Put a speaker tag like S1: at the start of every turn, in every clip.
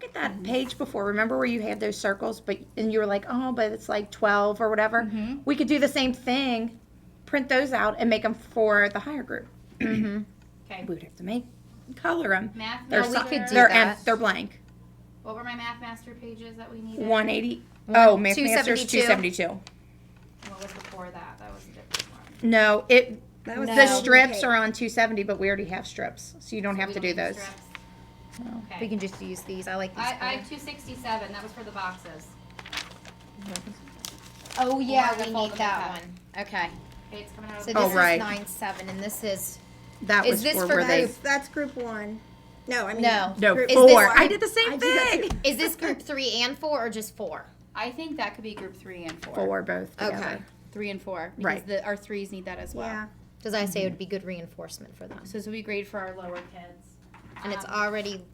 S1: look at that page before. Remember where you had those circles, and you were like, oh, but it's like 12 or whatever? We could do the same thing, print those out, and make them for the higher group.
S2: Okay.
S1: We would have to color them.
S2: Math
S1: They're,
S2: master.
S3: we could do
S1: they're,
S3: that.
S1: they're blank.
S2: What were my math master pages that we needed?
S1: 180. Oh, Math Master's
S3: 272.
S1: 272.
S2: What was before that? That was a different one.
S1: No,
S4: That was
S1: the
S3: No.
S1: strips are on 270, but we already have strips, so you don't have
S2: We
S1: to
S2: don't
S1: do
S2: need
S1: those.
S2: strips?
S1: No.
S2: Okay.
S3: We can just use these. I like these.
S2: I
S3: better.
S2: have 267. That was for the boxes.
S3: Oh yeah,
S2: Or the
S3: we
S2: fold
S3: need
S2: them
S3: that
S2: up.
S3: one. Okay.
S2: Okay, it's coming out of
S3: So
S2: the
S3: this
S1: Oh, right.
S3: is 9-7, and this is
S1: That
S3: Is
S1: was
S3: this
S1: for
S3: for
S1: where they.
S3: group-
S4: That's group 1. No, I mean.
S3: No.
S1: No,
S4: group
S3: Is
S1: 4.
S3: this-
S1: I did the same
S4: I did that
S1: thing.
S4: too.
S3: is this group 3 and 4 or just 4?
S2: I think that could be group 3 and 4.
S1: 4 both together.
S3: Okay.
S2: 3 and 4. Because
S1: Right.
S2: our 3s need that as well.
S4: Yeah.
S3: Because I say it would be good reinforcement for them.
S2: So this will be great for our lower kids.
S3: And it's already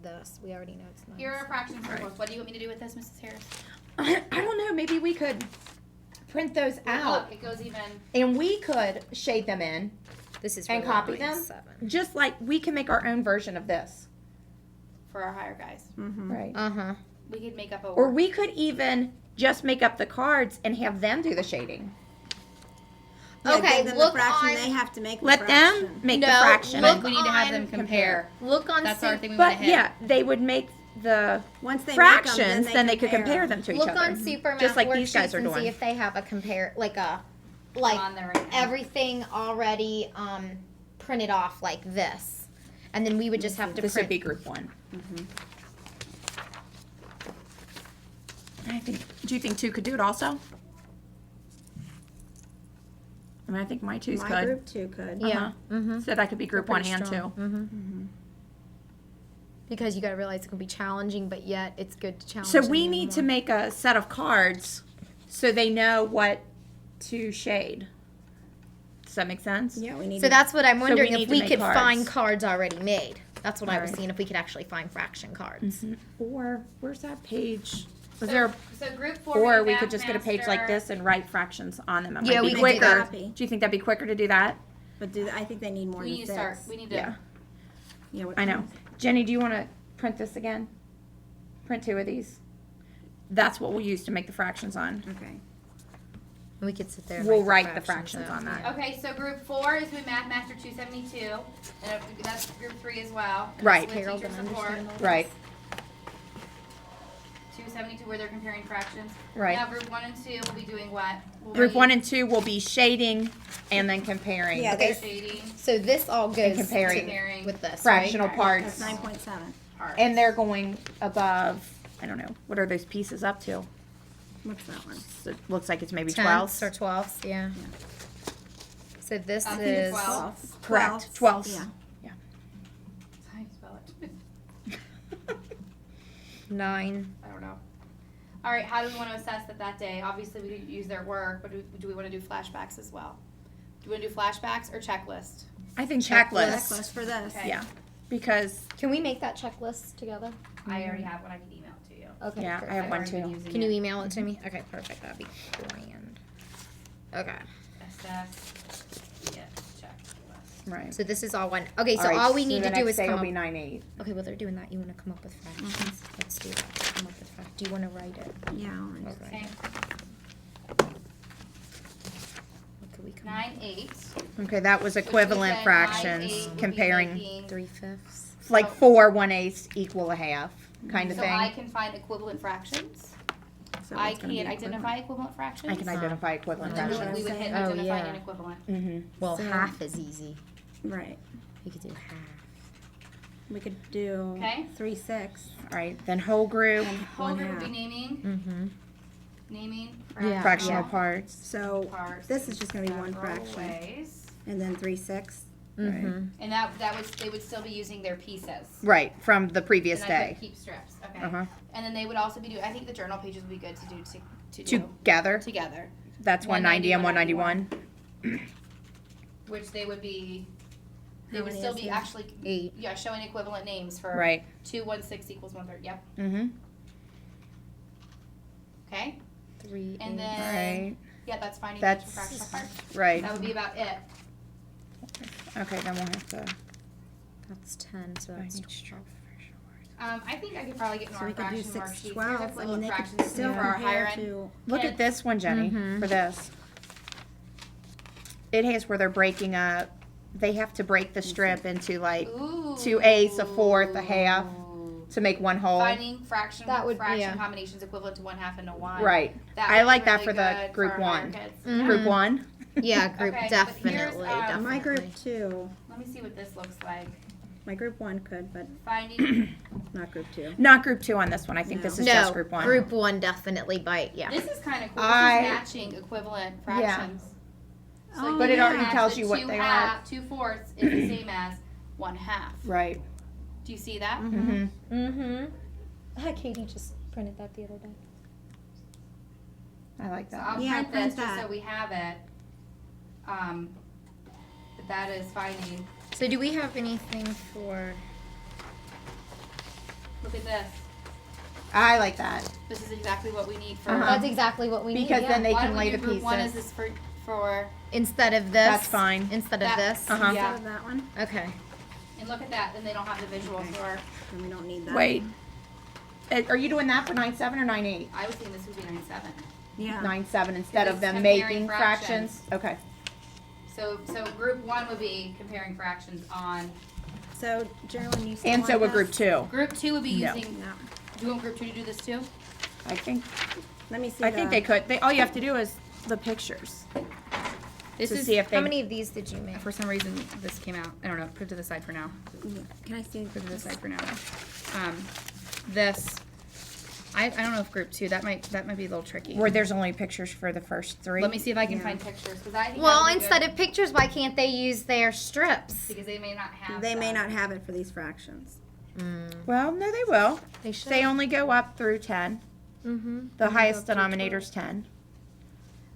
S3: this. We already know it's 9.
S2: Here are fractions
S1: Right.
S2: symbols. What do you want me to do with this, Mrs. Harris?
S1: I don't know. Maybe we could print those out,
S2: Look, it goes even.
S1: and we could shade them in,
S3: This is
S1: and
S3: really
S1: copy them.
S3: 9-7.
S1: Just like we can make our own version of this,
S2: For our higher guys.
S1: right?
S3: Uh-huh.
S2: We could make up a
S1: Or we could even just make up the cards and have them do the shading.
S4: Yeah,
S3: Okay,
S4: give them
S3: look
S4: the fraction.
S3: on-
S4: They have to make the
S1: Let
S4: fraction.
S1: them make the
S3: No,
S1: fraction.
S3: look
S2: we need to have
S3: on-
S2: them compare.
S3: Look on
S2: That's our thing we want
S1: But
S2: to hit.
S1: yeah, they would make the
S4: Once they
S1: fractions,
S4: make them,
S1: then they could compare them to each
S3: Look
S1: other.
S3: on Supermath
S1: Just like
S3: worksheets
S1: these guys are
S3: and see
S1: doing.
S3: if they have a compare like
S2: I'm on there right now.
S3: everything already printed off like this, and then we would just have to
S1: This
S3: print.
S1: would be group 1. I think. Do you think 2 could do it also? I mean, I think my 2s
S4: My
S1: could.
S4: group 2 could.
S3: Yeah.
S1: Uh-huh.
S3: Mm-hmm.
S1: So that could be group 1 and 2.
S3: Mm-hmm. Because you got to realize it's gonna be challenging, but yet it's good to challenge.
S1: So
S3: them
S1: we
S3: even
S1: need to
S3: more.
S1: make a set of cards so they know what to shade. Does that make sense?
S4: Yeah, we need
S3: So
S4: to.
S3: that's what I'm
S1: So we
S3: wondering
S1: need
S3: if
S1: to
S3: we
S1: make
S3: could
S1: cards.
S3: find cards already made. That's what I was
S1: Right.
S3: seeing, if we could actually find fraction cards.
S1: Or where's that page? Was there?
S2: So group 4.
S1: Or we
S2: Math
S1: could just get a page like
S2: Master.
S1: this and write fractions on them. It
S3: Yeah,
S1: might
S3: we
S1: be
S3: could do
S1: quicker.
S4: that.
S1: Do you think that'd be quicker to do that?
S4: But I think they need more
S2: We
S4: than
S2: need to
S4: 6.
S2: start. We need to.
S1: Yeah.
S4: Yeah, what
S1: I know.
S4: kind?
S1: Jenny, do you want to print this again? Print 2 of these. That's what we'll use to make the fractions on.
S4: Okay.
S3: And we could sit there. And
S1: We'll
S3: write
S1: write the fractions
S3: out.
S1: on that.
S2: Okay, so group 4 is with Math Master 272. And that's group 3 as well. And
S1: Right.
S2: that's with
S3: Harold
S2: teacher
S3: can
S2: support.
S3: understand all
S1: Right.
S2: 272 where they're comparing fractions.
S1: Right.
S2: Now group 1 and 2 will be doing what? We'll
S1: Group
S2: be
S1: 1 and 2 will be shading and then comparing.
S4: Yeah,
S3: Okay.
S2: shading
S3: So this all goes
S1: comparing.
S2: comparing
S3: with this,
S1: Fractional
S3: right?
S1: parts.
S4: That's 9.7.
S2: parts.
S1: And they're going above, I don't know, what are those pieces up to?
S4: What's that one?
S1: It looks like it's maybe
S3: 10ths
S1: 12s.
S3: or 12ths, yeah. So this
S2: I think
S3: is
S2: it's 12.
S1: Correct, 12s.
S4: Yeah.
S2: How do you spell it?
S3: 9.
S2: I don't know. All right, how do we want to assess that day? Obviously, we could use their work, but do we want to do flashbacks as well? Do we want to do flashbacks or checklist?
S1: I think
S3: Checklist.
S4: Checklist for this.
S2: Okay.
S1: Yeah, because,
S3: Can we make that checklist together?
S2: I already have one. I can email it to you.
S3: Okay.
S1: yeah, I
S3: perfect.
S1: have one
S2: already been
S1: too.
S2: using
S3: Can you
S2: it.
S3: email it to me? Okay, perfect. That'd be grand. Okay.
S2: Assess. Yeah, checklist.
S1: Right.
S3: So this is all one. Okay, so
S1: right,
S3: all we need
S1: the
S3: to do
S1: next
S3: is
S1: day
S3: come
S1: will
S3: up.
S1: be 9/8.
S3: Okay, well they're doing that. You want to come up with fractions? Let's do that. Come up with fractions. Do you want to write it?
S4: Yeah. I'll write it.
S3: Okay.
S2: Okay.
S3: What could we come
S2: 9/8.
S1: Okay, that was
S2: Which we
S1: equivalent
S2: said
S1: fractions,
S2: 9/8 would be
S1: comparing,
S2: making-
S3: 3/5.
S1: like 4 1/8 equal a half, kind of
S2: So I
S1: thing.
S2: can find equivalent fractions.
S4: So
S2: I
S4: it's gonna
S2: can
S4: be
S2: identify equivalent fractions.
S1: I can identify equivalent
S2: And then
S1: fractions.
S2: we would hit
S3: Oh,
S2: identify
S3: yeah.
S2: an equivalent.
S1: Mm-hmm.
S3: Well,
S4: So-
S3: half is easy.
S4: Right.
S3: We could do half.
S4: We could do
S2: Okay.
S4: 3 6.
S1: All right, then whole group,
S4: And
S2: Whole
S4: 1
S2: group would be
S4: half.
S2: naming,
S3: Mm-hmm.
S2: naming,
S3: Yeah.
S1: fractional
S4: Yeah.
S1: parts.
S4: So
S2: parts.
S4: this is just gonna be one
S2: several
S4: fraction,
S2: ways.
S4: and then 3 6.
S3: Mm-hmm.
S2: And that would they would still be using their pieces.
S1: Right, from the previous
S2: And I
S1: day.
S2: could keep strips. Okay.
S1: Uh-huh.
S2: And then they would also be doing. I think the journal pages would be good to do to do
S1: Together,
S2: together,
S1: that's 190 and 191.
S2: which they would be. They
S4: How
S2: would
S4: many
S2: still
S4: is
S2: be
S4: there?
S2: actually
S3: 8.
S2: yeah showing equivalent names for
S1: Right.
S2: 2 1 6 equals 1/3. Yep.
S1: Mm-hmm.
S2: Okay.
S3: 3.
S2: And
S3: 8.
S2: then
S1: Right,
S2: yeah, that's finding
S1: That's-
S2: each fractional part.
S1: right.
S2: That would be about it.
S1: Okay, then we'll have to
S3: That's 10, so
S1: find
S3: that's
S1: each
S3: 12.
S2: I think I could probably get
S4: So
S2: more
S4: we could do
S2: fraction
S4: 6
S2: worksheets.
S4: 12.
S2: Here's
S4: I
S2: a
S4: mean, they
S2: fraction
S4: could still
S2: for our higher
S4: compare
S2: end.
S4: to.
S1: Look at
S2: kids.
S1: this one, Jenny, for this. It has where they're breaking up. They have to break the strip into like
S2: Ooh.
S1: 2/8, a fourth, a half to make one whole.
S2: Finding fraction
S3: yeah.
S2: combinations equivalent to 1/2 and a 1.
S1: Right.
S2: That
S1: I
S2: would be
S1: like that
S2: really
S1: for the
S2: good
S1: group
S2: for our higher
S1: one.
S2: kids.
S1: Group one.
S3: Yeah, group
S2: Okay, but
S3: definitely,
S2: here's,
S3: definitely.
S4: My group 2.
S2: Let me see what this looks like.
S4: My group 1 could, but
S2: Finding.
S4: not group 2.
S1: Not group 2 on this one. I think
S4: No.
S1: this is just group 1.
S3: Group 1 definitely bite. Yeah.
S2: This is kind of cool.
S1: I-
S2: This is matching equivalent fractions. So
S4: Oh,
S1: But it
S2: you
S1: already
S2: have
S1: tells
S2: the
S1: you what they are.
S2: 2/4 is the same as 1/2.
S1: Right.
S2: Do you see that?
S1: Mm-hmm.
S3: Mm-hmm. Katie just printed that the other day.
S1: I like
S2: So
S1: that.
S2: I'll
S4: Yeah,
S2: print
S4: print
S2: this just
S4: that.
S2: so we have it. But that is finding.
S3: So do we have anything for?
S2: Look at this.
S1: I like that.
S2: This is exactly what we need for.
S1: Uh-huh.
S3: That's exactly what we need.
S1: Because
S3: yeah.
S1: then they
S2: Why
S1: can
S2: don't
S1: lay
S2: we
S1: the
S2: do group 1 is
S1: pieces.
S2: this for
S3: Instead of this.
S1: That's fine.
S3: Instead of
S2: That-
S3: this.
S1: Uh-huh.
S2: Yeah.
S4: Instead of that one,
S3: Okay.
S2: and look at that. Then they don't have the visual
S4: Okay.
S2: for.
S4: then we don't need that.
S1: Wait. Are you doing that for 9/7 or 9/8?
S2: I was thinking this would be 9/7.
S4: Yeah.
S1: 9/7 instead
S2: It's
S1: of them
S2: comparing
S1: making
S2: fractions.
S1: fractions. Okay.
S2: So group 1 would be comparing fractions on.
S4: So, Geraldine, you still
S1: And so
S4: want
S1: would group
S4: this?
S1: 2.
S2: Group 2 would be
S1: No.
S2: using.
S4: No.
S2: Do you want group 2 to do this too?
S1: I think
S4: Let me see.
S1: I think
S4: the-
S1: they could. All you have to do is the pictures
S2: This
S1: to
S2: is
S1: see if they.
S3: How many of these did you make?
S2: for some reason this came out. I don't know. Put it to the side for now.
S4: Can I see?
S2: Put it to the side for now. This. I don't know if group 2 that might be a little tricky.
S1: Where there's only pictures for the first 3.
S2: Let me see if I can
S4: Yeah.
S2: find pictures because I think
S3: Well,
S2: that would be
S3: instead
S2: good,
S3: of pictures, why can't they use their strips?
S2: because they may not have.
S4: They may
S2: them.
S4: not have it for these fractions.
S1: Well, no, they will.
S3: They should.
S1: They only go up through 10.
S3: Mm-hmm.
S1: The highest denominator's 10.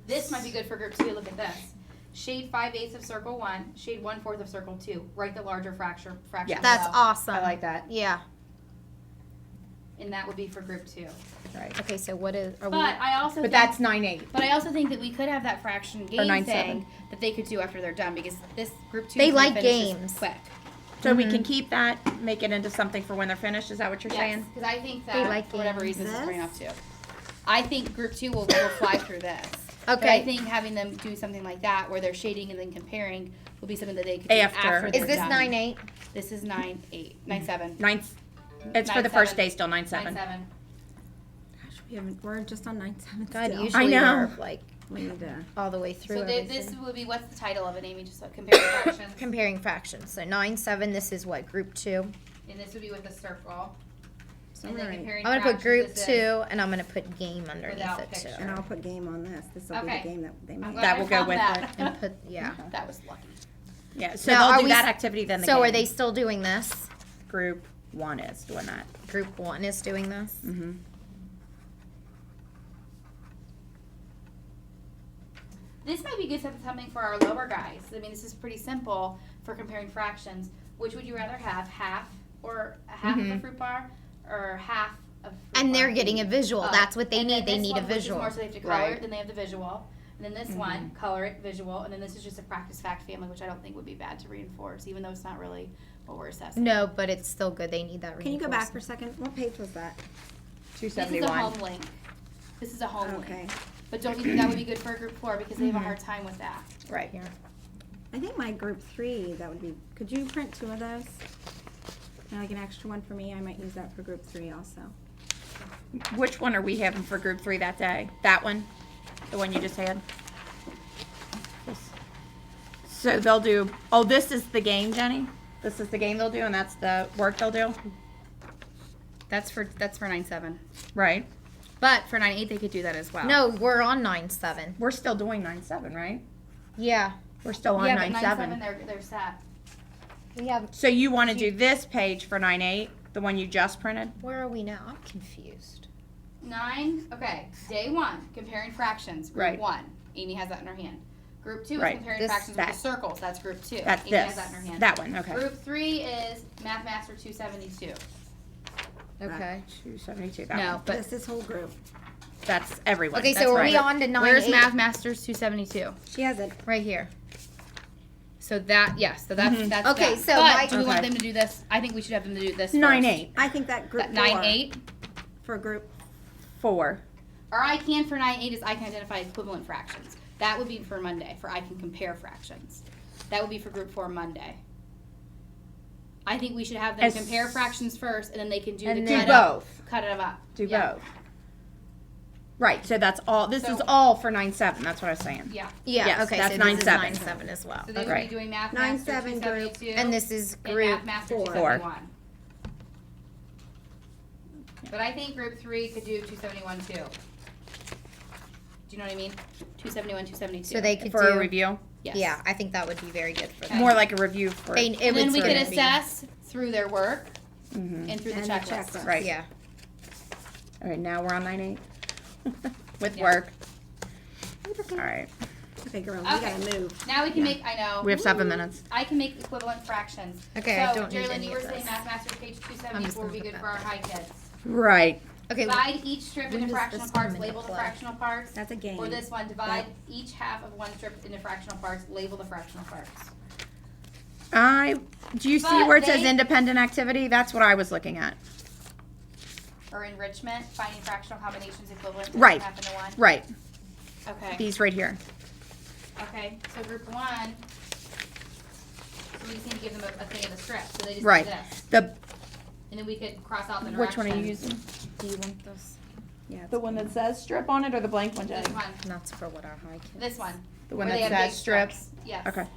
S2: This might be good for group 2. Look at this. Shade 5/8 of circle 1. Shade 1/4 of circle 2. Write the larger fraction.
S1: Yeah.
S3: That's
S2: below.
S3: awesome.
S1: I like that.
S3: Yeah.
S2: And that would be for group 2.
S1: Right.
S3: Okay, so what is? Are
S2: But I also.
S1: But
S2: think,
S1: that's 9/8.
S2: But I also think that we could have that fraction game
S1: 9/7.
S2: thing that they could do after they're done because this group 2.
S3: They
S2: can
S3: like
S2: finish this
S3: games.
S2: quick.
S1: So we can keep that, make it into something for when they're finished. Is that what you're
S2: Yes,
S1: saying?
S2: because I think that
S3: They like
S2: for whatever
S3: games.
S2: reason this is bring
S4: This?
S2: up too. I think group 2 will fly through this. But I
S3: Okay.
S2: think having them do something like that where they're shading and then comparing will be something that they could do
S1: After.
S2: after
S3: Is
S2: they're
S3: this
S2: done.
S3: 9/8?
S2: This is 9/8, 9/7.
S1: It's for the first
S2: 9/7.
S1: day still, 9/7.
S2: 9/7.
S4: Gosh, we're just on 9/7
S3: God,
S4: still.
S3: usually
S1: I know.
S3: we're like
S4: We need to.
S3: all the way through.
S2: So
S3: everything.
S2: this would be, what's the title of it, Amy? Just like comparing fractions.
S3: Comparing fractions. So 9/7. This is what group 2.
S2: And this would be with a circle.
S4: So
S2: And then
S4: alright.
S2: comparing
S3: I'm gonna put group
S2: fractions,
S3: 2,
S2: this is-
S3: and I'm gonna put game underneath
S2: Without
S3: it
S2: picture.
S4: And
S3: too.
S4: I'll put game on this. This will be
S2: Okay.
S4: the game that they
S2: I'm
S4: make.
S2: glad
S1: That
S2: I
S1: will go
S2: found
S1: with
S2: that.
S1: it.
S3: And put yeah.
S2: That was lucky.
S1: Yeah. So
S3: Now, are
S1: they'll do
S3: we
S1: that
S3: s-
S1: activity then. The
S3: So are
S1: game.
S3: they still doing this?
S1: Group 1 is doing that.
S3: Group 1 is doing this.
S1: Mm-hmm.
S2: This might be good something for our lower guys. I mean, this is pretty simple for comparing fractions. Which would you rather have, half or a half of a fruit bar, or half of? Fruit
S3: And they're
S2: bar?
S3: getting a visual. That's what they
S2: And then
S3: need. They
S2: this
S3: need a
S2: one, which is
S3: visual.
S2: more so they have to color
S1: Right.
S2: it, then they have the visual. And then this one, color it, visual, and then this is just a practice fact family, which I don't think would be bad to reinforce, even though it's not really what we're assessing.
S3: No, but it's still good. They need that.
S4: Can you go back for a
S3: reinforcement.
S4: second? What page was that?
S2: This is a
S1: 271.
S2: home link. This is a home
S4: Okay.
S2: link. But don't you think that would be good for a group 4 because they have a hard time with that?
S1: Right.
S3: Here.
S4: I think my group 3, that would be, could you print 2 of those? And like an extra one for me, I might use that for group 3 also.
S1: Which one are we having for group 3 that day? That one? The one you just had? This. So they'll do, oh, this is the game, Jenny? This is the game they'll do, and that's the work they'll do?
S2: That's for 9/7.
S1: Right.
S2: But for 9/8 they could do that as well.
S3: No, we're on 9/7.
S1: We're still doing 9/7, right?
S3: Yeah.
S1: We're still on
S2: yeah, but
S1: 9/7.
S2: 9/7 they're set.
S3: We have.
S1: So you want to do this page for 9/8, the one you just printed?
S3: Where are we now? I'm confused.
S2: 9. Okay, day 1 comparing fractions. Group
S1: Right.
S2: 1. Amy has that in her hand. Group 2
S1: Right.
S2: is comparing
S3: This-
S2: fractions
S1: that.
S2: with the circles. That's group 2.
S1: That's
S2: Amy
S1: this.
S2: has that in her hand.
S1: That one, okay.
S2: Group 3 is Math Master 272.
S3: Okay.
S1: 272, that
S2: No,
S1: one.
S2: but
S4: This whole group.
S1: That's everyone.
S3: Okay,
S1: That's
S3: so are
S1: right.
S3: we on to 9/8?
S2: where's Math Masters 272?
S4: She has it.
S3: Right here.
S2: So So that, yes, so that's, that's
S3: Okay,
S2: that.
S3: so
S2: but
S3: my-
S2: do we want
S1: Okay.
S2: them to do this? I think we should have them to do this
S1: 9-8.
S4: I think that group
S2: That
S4: 4
S2: 9-8?
S4: for group.
S1: 4.
S2: Or I can for 9-8 is I can identify equivalent fractions. That would be for Monday, for I can compare fractions. That would be for group 4 Monday. I think we should have them
S1: As-
S2: compare fractions first, and then they can do
S3: And
S2: the
S3: then-
S2: cut
S1: Do
S2: up.
S1: both.
S2: Cut it up.
S1: Do
S2: Yeah.
S1: both. Right, so that's all, this is
S2: So-
S1: all for 9-7, that's what I was saying.
S2: Yeah.
S3: Yeah,
S1: Yes,
S3: okay,
S1: that's
S3: so this is
S1: 9-7.
S3: 9-7 as well.
S2: So they would
S1: Right.
S2: be doing Math
S4: 9-7
S2: Master
S4: group.
S2: 272.
S3: And this is
S2: and
S3: group
S2: Math Master
S4: 4.
S2: 271. But I think group 3 could do 271 too. Do you know what I mean? 271, 272.
S3: So they could
S1: For
S3: do
S1: a review,
S2: Yes.
S3: Yeah, I think that would be very good for them.
S1: more like a review for,
S3: It
S2: And
S3: would
S2: then we
S3: sort
S2: could
S3: of be-
S2: assess through their work
S1: Mhm.
S2: and through the
S4: And the
S2: checklist.
S4: checklist.
S1: Right.
S3: Yeah.
S1: All right, now we're on 9-8 with
S2: Yeah.
S1: work. All right,
S4: Okay, girl,
S2: Okay.
S4: we gotta move.
S2: Now we can make, I know.
S1: we have 7 minutes.
S2: I can make equivalent fractions.
S3: Okay, I
S2: So,
S3: don't need
S2: Jerry Lynn,
S3: any
S2: you were
S3: of
S2: saying
S3: this.
S2: Math Master page
S3: I'm
S2: 274
S3: just
S2: would be
S3: gonna
S2: good
S3: put
S2: for our
S3: that
S2: high kids.
S1: Right,
S3: Okay,
S2: Divide each strip
S3: when
S2: into
S3: does
S2: fractional
S3: this
S2: parts,
S3: come into
S2: label the
S3: play?
S2: fractional parts.
S4: That's a game.
S2: Or this one, divide each half of one strip into fractional parts, label the fractional parts.
S1: do you see
S2: But
S1: where it says
S2: they-
S1: independent activity? That's what I was looking at.
S2: Or enrichment, finding fractional combinations equivalent to
S1: Right.
S2: half into one.
S1: Right,
S2: Okay,
S1: these right here.
S2: okay, so group 1, so we just need to give them a thing of the strip, so they just
S1: Right.
S2: do this.
S1: The,
S2: And then we could cross out the
S1: which one are you
S2: directions.
S1: using?
S3: do you want this?
S4: Yeah.
S1: The one that says strip on it or the blank one,
S2: This
S1: Jenny?
S2: one,
S3: Not for what our high kids.
S2: this one.
S1: The one
S2: where
S1: that
S2: they have
S1: says
S2: big
S1: strips?
S2: Yes.
S1: Okay,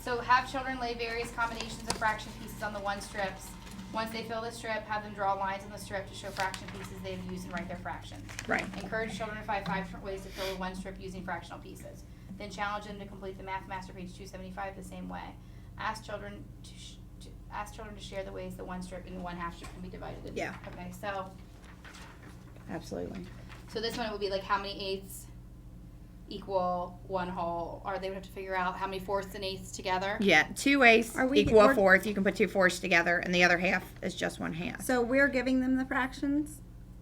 S2: So have children lay various combinations of fraction pieces on the one strips. Once they fill the strip, have them draw lines on the strip to show fraction pieces they have used and write their fractions.
S1: right.
S2: Encourage children to find 5 different ways to fill one strip using fractional pieces. Then challenge them to complete the Math Master page 275 the same way. Ask children to share the ways that one strip and one half strip can be divided into.
S1: Yeah.
S2: Okay, so
S1: Absolutely.
S2: this one would be like how many eighths equal one whole, or they would have to figure out how many fourths and eighths together.
S1: Yeah, 2/8
S4: Are we-
S1: equal a
S4: we're-
S1: fourth. You can put 2 fourths together, and the other half is just 1 half.
S4: So we're giving them the fractions,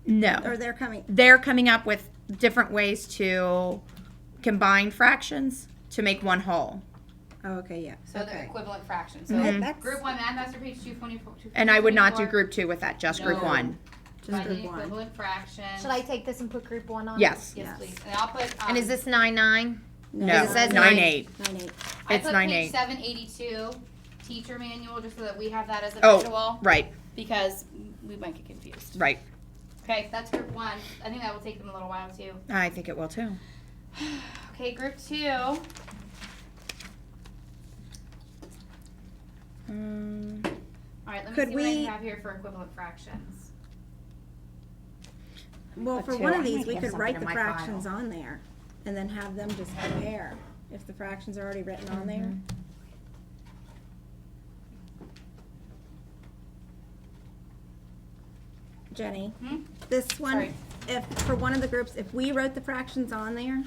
S4: or
S1: No,
S4: they're coming?
S1: they're coming up with different ways to combine fractions to make one whole.
S4: Oh, okay, yeah.
S2: So they're
S4: Okay.
S2: equivalent fractions. So
S1: Mhm.
S4: That's
S2: group 1 Math Master page 224.
S1: And I would not do
S2: 224,
S1: group 2 with that, just group
S2: No.
S1: 1.
S4: just
S2: finding
S4: group 1.
S2: equivalent fractions.
S3: Should I take this and put group 1 on?
S1: Yes.
S2: Yes,
S4: Yes.
S2: please. And I'll put.
S3: And is this 9-9?
S1: No,
S3: Because it says
S1: 9/8.
S4: 9-8.
S2: I
S1: It's
S2: put
S1: 9/8.
S2: page 782, teacher manual, just so that we have that as a
S1: Oh,
S2: visual,
S1: right,
S2: because we might get confused.
S1: right.
S2: Okay, that's group 1. I think that will take them a little while too.
S1: I think it will too.
S2: Okay, group 2. All right, let me
S4: Could
S2: see what I
S4: we-
S2: have here for equivalent fractions.
S4: Well,
S1: Put
S4: for
S1: two.
S4: one
S1: I
S4: of these,
S1: might
S4: we
S1: have
S4: could
S1: something
S4: write
S1: in
S4: the
S1: my
S4: fractions on there, and then have them just compare, if the fractions are already written on there. Jenny,
S2: Hmm?
S4: this one,
S2: Sorry.
S4: if, for one of the groups, if we wrote the fractions on there,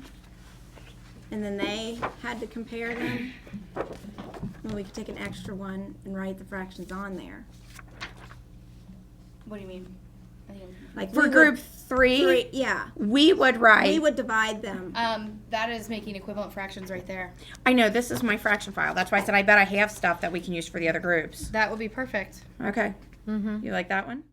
S4: and then they had to compare them, then we could take an extra one and write the fractions on there.
S2: What do you mean? I think I'm-
S4: Like
S1: For
S4: we would-
S1: group 3,
S4: yeah,
S1: we would write.
S4: we would divide them.
S2: That is making equivalent fractions right there.
S1: I know, this is my fraction file. That's why I said I bet I have stuff that we can use for the other groups.
S2: That would be perfect.
S1: Okay.
S3: Mm-hmm.
S1: You like that one?